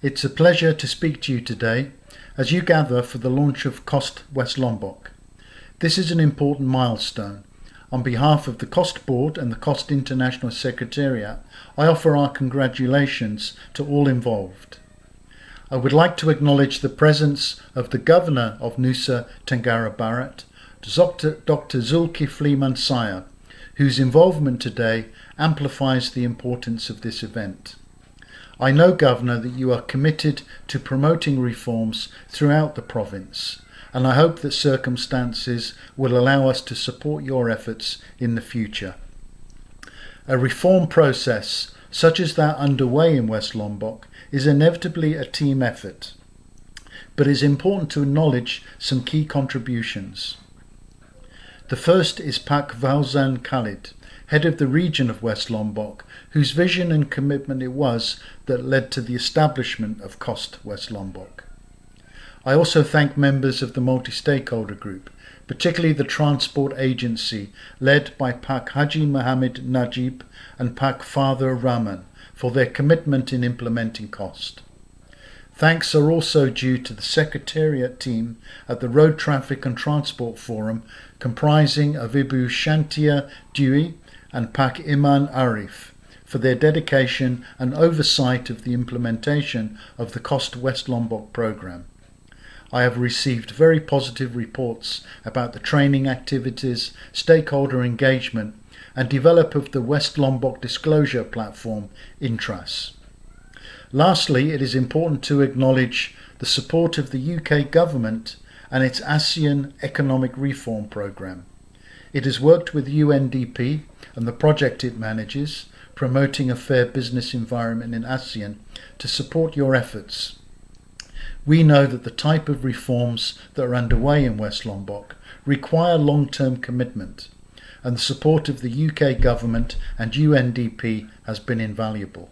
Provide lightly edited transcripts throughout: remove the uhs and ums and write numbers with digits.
It's a pleasure to speak to you today as you gather for the launch of CoST West Lombok. This is an important milestone. On behalf of the CoST Board and the CoST International Secretariat, I offer our congratulations to all involved. I would like to acknowledge the presence of the Governor of Nusa Tenggara Barat, Dr. Zulkifli Mansaya, whose involvement today amplifies the importance of this event. I know, Governor, that you are committed to promoting reforms throughout the province, and I hope that circumstances will allow us to support your efforts in the future. A reform process such as that underway in West Lombok is inevitably a team effort, but it is important to acknowledge some key contributions. The first is Pak Fauzan Khalid, head of the region of West Lombok, whose vision and commitment it was that led to the establishment of CoST West Lombok. I also thank members of the multi-stakeholder group, particularly the Transport Agency, led by Pak Haji Mohammed Najib and Pak Father Rahman, for their commitment in implementing CoST. Thanks are also due to the Secretariat team at the Road Traffic and Transport Forum, comprising of Ibu Shantia Dewey and Pak Iman Arif, for their dedication and oversight of the implementation of the CoST West Lombok programme. I have received very positive reports about the training activities, stakeholder engagement, and development of the West Lombok disclosure platform, Intras. Lastly, it is important to acknowledge the support of the UK government and its ASEAN Economic Reform Programme. It has worked with UNDP and the project it manages, promoting a fair business environment in ASEAN, to support your efforts. We know that the type of reforms that are underway in West Lombok require long-term commitment, and the support of the UK government and UNDP has been invaluable.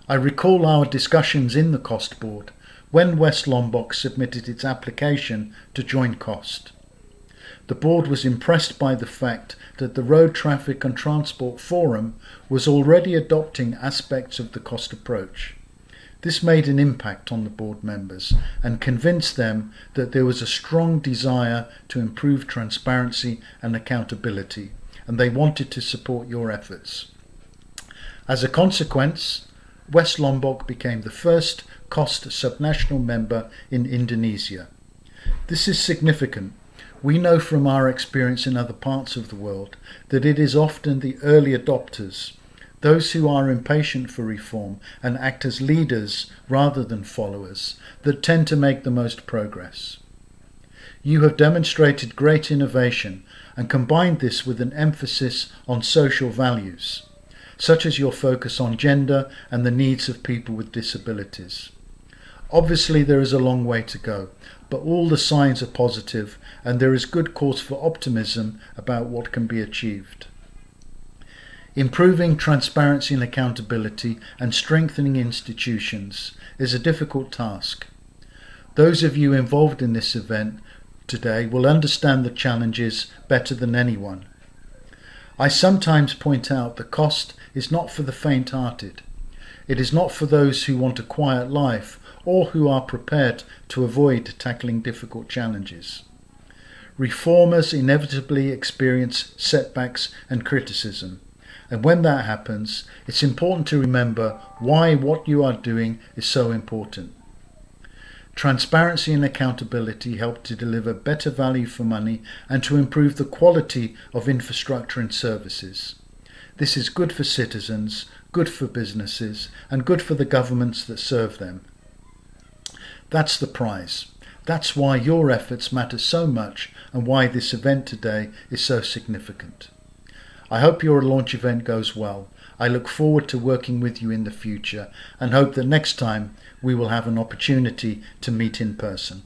I recall our discussions in the CoST Board when West Lombok submitted its application to join CoST. The board was impressed by the fact that the Road Traffic and Transport Forum was already adopting aspects of the CoST approach. This made an impact on the board members and convinced them that there was a strong desire to improve transparency and accountability, and they wanted to support your efforts. As a consequence, West Lombok became the first CoST subnational member in Indonesia. This is significant. We know from our experience in other parts of the world that it is often the early adopters, those who are impatient for reform and act as leaders rather than followers, that tend to make the most progress. You have demonstrated great innovation and combined this with an emphasis on social values, such as your focus on gender and the needs of people with disabilities. Obviously, there is a long way to go, but all the signs are positive and there is good cause for optimism about what can be achieved. Improving transparency and accountability and strengthening institutions is a difficult task. Those of you involved in this event today will understand the challenges better than anyone. I sometimes point out that CoST is not for the faint-hearted. It is not for those who want a quiet life or who are prepared to avoid tackling difficult challenges. Reformers inevitably experience setbacks and criticism, and when that happens, it's important to remember why what you are doing is so important. Transparency and accountability help to deliver better value for money and to improve the quality of infrastructure and services. This is good for citizens, good for businesses, and good for the governments that serve them. That's the prize. That's why your efforts matter so much and why this event today is so significant. I hope your launch event goes well. I look forward to working with you in the future and hope that next time we will have an opportunity to meet in person.